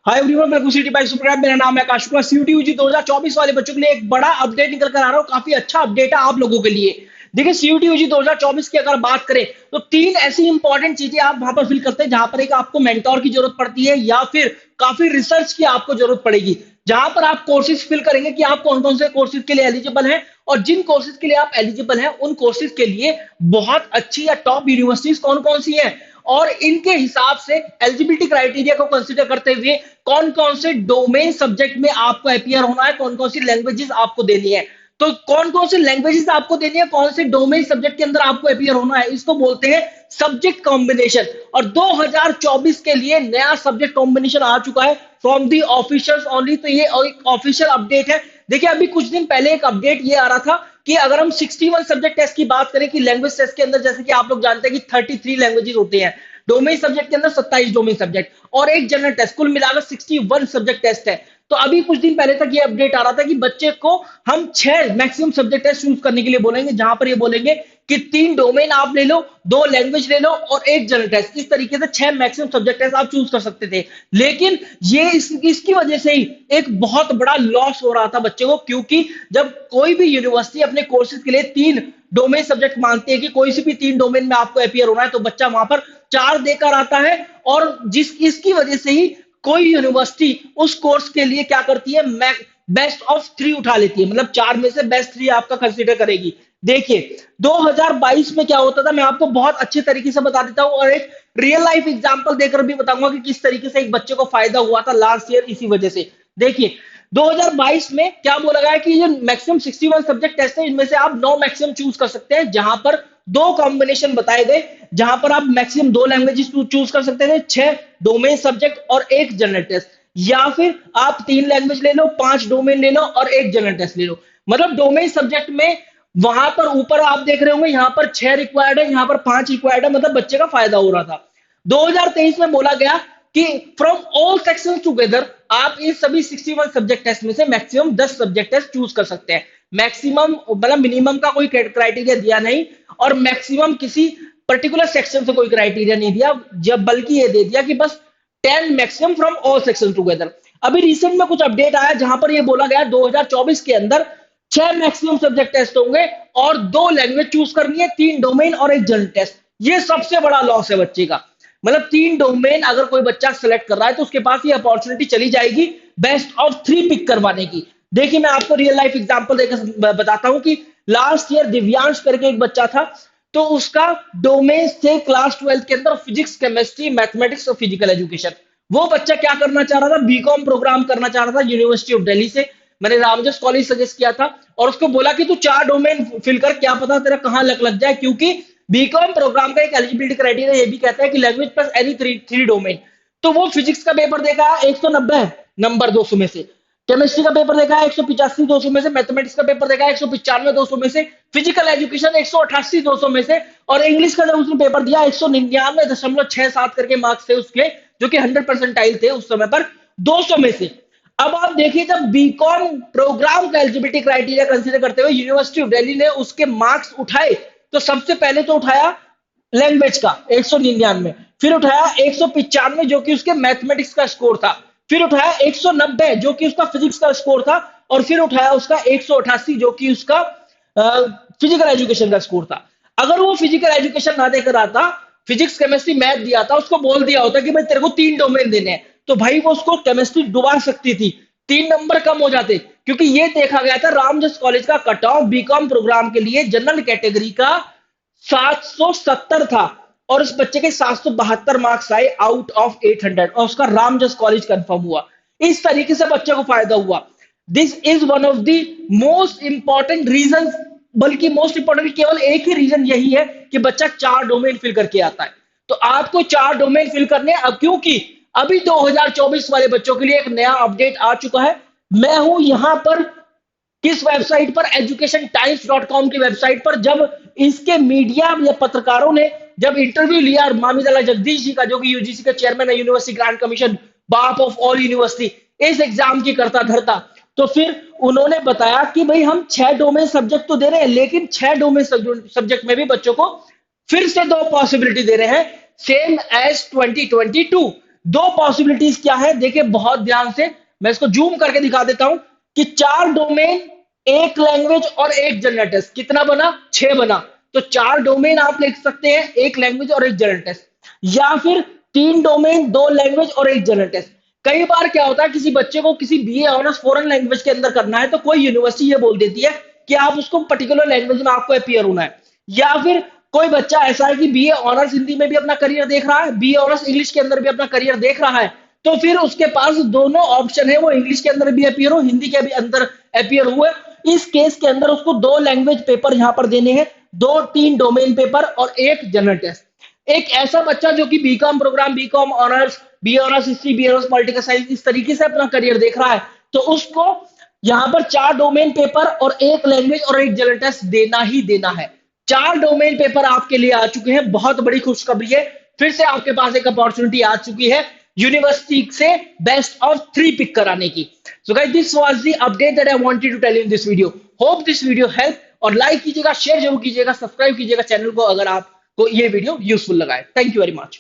Hi everyone, welcome city bike super. मेरा नाम है आकाश शुक्ला। सीयूटी 2024 वाले बच्चों के लिए एक बड़ा अपडेट निकल कर आ रहा हूँ। काफी अच्छा अपडेट है आप लोगों के लिए। देखिए, सीयूटी 2024 की अगर बात करें तो तीन ऐसी इंपॉर्टेंट चीजें आप वहां पर फिल करते हैं जहां पर एक आपको मेंटोर की जरूरत पड़ती है या फिर काफी रिसर्च की आपको जरूरत पड़ेगी। जहां पर आप कोर्सेज फिल करेंगे कि आप कौन कौन से कोर्सेज के लिए एलिजिबल हैं और जिन कोर्सेज के लिए आप एलिजिबल हैं उन कोर्सेज के लिए बहुत अच्छी या टॉप यूनिवर्सिटीज कौन कौन सी हैं और इनके हिसाब से एलिजिबिलिटी क्राइटेरिया को कंसीडर करते हुए कौन कौन से डोमेन सब्जेक्ट में आपको अपियर होना है, कौन कौन सी लैंग्वेजेस आपको देनी है। तो कौन कौन से लैंग्वेजेस आपको देनी है, कौन से डोमेन सब्जेक्ट के अंदर आपको अपियर होना है, इसको बोलते हैं सब्जेक्ट कॉम्बिनेशन। और 2024 के लिए नया सब्जेक्ट कॉम्बिनेशन आ चुका है फ्रॉम दी ऑफिशियल्स ओनली। तो ये एक ऑफिशियल अपडेट है। देखिए, अभी कुछ दिन पहले एक अपडेट ये आ रहा था कि अगर हम 61 सब्जेक्ट टेस्ट की बात करें कि लैंग्वेज टेस्ट के अंदर, जैसे कि आप लोग जानते हैं कि 33 लैंग्वेजेस होते हैं, डोमेन सब्जेक्ट के अंदर 27 डोमेन सब्जेक्ट और एक जनरल टेस्ट, कुल मिलाकर 61 सब्जेक्ट टेस्ट है। तो अभी कुछ दिन पहले तक ये अपडेट आ रहा था कि बच्चे को हम 6 मैक्सिमम सब्जेक्ट टेस्ट चूज करने के लिए बोलेंगे, जहां पर ये बोलेंगे कि 3 डोमेन आप ले लो, 2 लैंग्वेज ले लो और एक जनरल टेस्ट। इस तरीके से 6 मैक्सिमम सब्जेक्ट टेस्ट आप चूज कर सकते थे। लेकिन ये इसकी वजह से ही एक बहुत बड़ा लॉस हो रहा था बच्चे को, क्योंकि जब कोई भी यूनिवर्सिटी अपने कोर्सेज के लिए 3 डोमेन सब्जेक्ट मानती है कि कोई सी भी 3 डोमेन में आपको अपियर होना है, तो बच्चा वहां पर 4 देकर आता है। और इसकी वजह से ही कोई यूनिवर्सिटी उस कोर्स के लिए क्या करती है, बेस्ट ऑफ 3 उठा लेती है, मतलब 4 में से बेस्ट 3 आपका कंसीडर करेगी। देखिए, 2022 में क्या होता था, मैं आपको बहुत अच्छे तरीके से बता देता हूं और एक रियल लाइफ एग्जांपल देकर भी बताऊंगा कि किस तरीके से एक बच्चे को फायदा हुआ था लास्ट ईयर इसी वजह से। देखिए, 2022 में क्या बोला गया कि ये मैक्सिमम 61 सब्जेक्ट टेस्ट है, इनमें से आप 9 मैक्सिमम चूज कर सकते हैं, जहां पर 2 कॉम्बिनेशन बताए गए, जहां पर आप मैक्सिमम 2 लैंग्वेजेस चूज कर सकते थे, 6 डोमेन सब्जेक्ट और एक जनरल टेस्ट, या फिर आप 3 लैंग्वेज ले लो, 5 डोमेन ले लो और एक जनरल टेस्ट ले लो। मतलब डोमेन सब्जेक्ट में वहां पर ऊपर आप देख रहे होंगे, यहां पर 6 रिक्वायर्ड है, यहां पर 5 रिक्वायर्ड है, मतलब बच्चे का फायदा हो रहा था। 2023 में बोला गया कि फ्रॉम ऑल सेक्शंस टुगेदर आप इन सभी 61 सब्जेक्ट टेस्ट में से मैक्सिमम 10 सब्जेक्ट टेस्ट चूज कर सकते हैं। मैक्सिमम मतलब मिनिमम का कोई क्राइटेरिया दिया नहीं और मैक्सिमम किसी पर्टिकुलर सेक्शन से कोई क्राइटेरिया नहीं दिया, जब बल्कि ये दे दिया कि बस 10 maximum from all section together. अभी रिसेंट में कुछ अपडेट आया जहां पर ये बोला गया 2024 के अंदर 6 मैक्सिमम सब्जेक्ट टेस्ट होंगे और 2 लैंग्वेज चूज करनी है, 3 डोमेन और एक जनरल टेस्ट। ये सबसे बड़ा लॉस है बच्चे का। मतलब 3 डोमेन अगर कोई बच्चा सेलेक्ट कर रहा है तो उसके पास ये अपॉर्चुनिटी चली जाएगी बेस्ट ऑफ 3 पिक करवाने की। देखिए, मैं आपको रियल लाइफ एग्जांपल देकर बताता हूं कि लास्ट ईयर दिव्यांश करके एक बच्चा था, तो उसका डोमेन थे क्लास 12 के अंदर फिजिक्स, केमिस्ट्री, मैथमेटिक्स और फिजिकल एजुकेशन। वो बच्चा क्या करना चाह रहा था, बीकॉम प्रोग्राम करना चाह रहा था यूनिवर्सिटी ऑफ दिल्ली से। मैंने रामजस कॉलेज सजेस्ट किया था और उसको बोला कि तू 4 डोमेन फिल कर, क्या पता तेरा कहां लग जाए, क्योंकि बीकॉम प्रोग्राम का एक एलिजिबिलिटी क्राइटेरिया ये भी कहता है कि लैंग्वेज प्लस एनी 3 डोमेन। तो वो फिजिक्स का पेपर देखा 190 नंबर 200 में से, केमिस्ट्री का पेपर देखा 185 200 में से, मैथमेटिक्स का पेपर देखा 195 200 में से, फिजिकल एजुकेशन 188 200 में से, और इंग्लिश का जब उसने पेपर दिया 199.67 करके मार्क्स थे उसके, जो कि 100 परसेंटाइल थे उस समय पर, 200 में से। अब आप देखिए, जब बीकॉम प्रोग्राम का एलिजिबिलिटी क्राइटेरिया कंसीडर करते हुए यूनिवर्सिटी ऑफ दिल्ली ने उसके मार्क्स उठाए, तो सबसे पहले तो उठाया लैंग्वेज का 199, फिर उठाया 195 जो कि उसके मैथमेटिक्स का स्कोर था, फिर उठाया 190 जो कि उसका फिजिक्स का स्कोर था, और फिर उठाया उसका 188 जो कि उसका फिजिकल एजुकेशन का स्कोर था। अगर वो फिजिकल एजुकेशन ना देकर आता, फिजिक्स केमिस्ट्री मैथ दिया था, उसको बोल दिया होता कि भाई तेरे को 3 डोमेन देने हैं, तो भाई वो उसको केमिस्ट्री डुबा सकती थी, 3 नंबर कम हो जाते, क्योंकि ये देखा गया था रामजस कॉलेज का कट ऑफ बीकॉम प्रोग्राम के लिए जनरल कैटेगरी का 770 था और उस बच्चे के 772 मार्क्स आए आउट ऑफ 800 और उसका रामजस कॉलेज कंफर्म हुआ। इस तरीके से बच्चे को फायदा हुआ। This is one of the most important reason, बल्कि मोस्ट इंपॉर्टेंट केवल एक ही रीजन यही है कि बच्चा 4 डोमेन फिल करके आता है। तो आपको 4 डोमेन फिल करने, अब क्योंकि अभी 2024 वाले बच्चों के लिए एक नया अपडेट आ चुका है। मैं हूं यहां पर किस वेबसाइट पर, educationtimes.com की वेबसाइट पर। जब इसके मीडिया या पत्रकारों ने जब इंटरव्यू लिया मामिदला जगदीश जी का, जो कि यूजीसी का चेयरमैन है, यूनिवर्सिटी ग्रांट कमीशन, बाप ऑफ ऑल यूनिवर्सिटी, इस एग्जाम की करता धरता, तो फिर उन्होंने बताया कि भाई हम 6 डोमेन सब्जेक्ट तो दे रहे हैं, लेकिन 6 डोमेन सब्जेक्ट में भी बच्चों को फिर से 2 पॉसिबिलिटी दे रहे हैं, सेम एज 2022। दो पॉसिबिलिटीज क्या है, देखिए बहुत ध्यान से, मैं इसको जूम करके दिखा देता हूं कि 4 डोमेन, एक लैंग्वेज और एक जनरल टेस्ट, कितना बना, 6 बना। तो 4 डोमेन आप लिख सकते हैं, एक लैंग्वेज और एक जनरल टेस्ट, या फिर 3 डोमेन, 2 लैंग्वेज और एक जनरल टेस्ट। कई बार क्या होता है, किसी बच्चे को किसी बीए ऑनर्स फॉरेन लैंग्वेज के अंदर करना है, तो कोई यूनिवर्सिटी ये बोल देती है कि आप उसको पर्टिकुलर लैंग्वेज में आपको अपियर होना है। या फिर कोई बच्चा ऐसा है कि बीए ऑनर्स हिंदी में भी अपना करियर देख रहा है, बीए ऑनर्स इंग्लिश के अंदर भी अपना करियर देख रहा है, तो फिर उसके पास दोनों ऑप्शन है, वो इंग्लिश के अंदर भी अपियर हो, हिंदी के भी अंदर अपियर हुए। इस केस के अंदर उसको 2 लैंग्वेज पेपर यहां पर देने हैं, 3 डोमेन पेपर और एक जनरल टेस्ट। एक ऐसा बच्चा जो कि BCom program, BCom honours, B honours history, B honours political science, इस तरीके से अपना करियर देख रहा है, तो उसको यहां पर 4 डोमेन पेपर और एक लैंग्वेज और एक जनरल टेस्ट देना ही देना है। 4 डोमेन पेपर आपके लिए आ चुके हैं, बहुत बड़ी खुशखबरी है। फिर से आपके पास एक अपॉर्चुनिटी आ चुकी है यूनिवर्सिटी से बेस्ट ऑफ 3 पिक कराने की। So guys, this was the update that I wanted to tell in this video. Hope this video help, और लाइक कीजिएगा, शेयर जरूर कीजिएगा, सब्सक्राइब कीजिएगा चैनल को अगर आपको ये वीडियो यूजफुल लगा है। Thank you very much.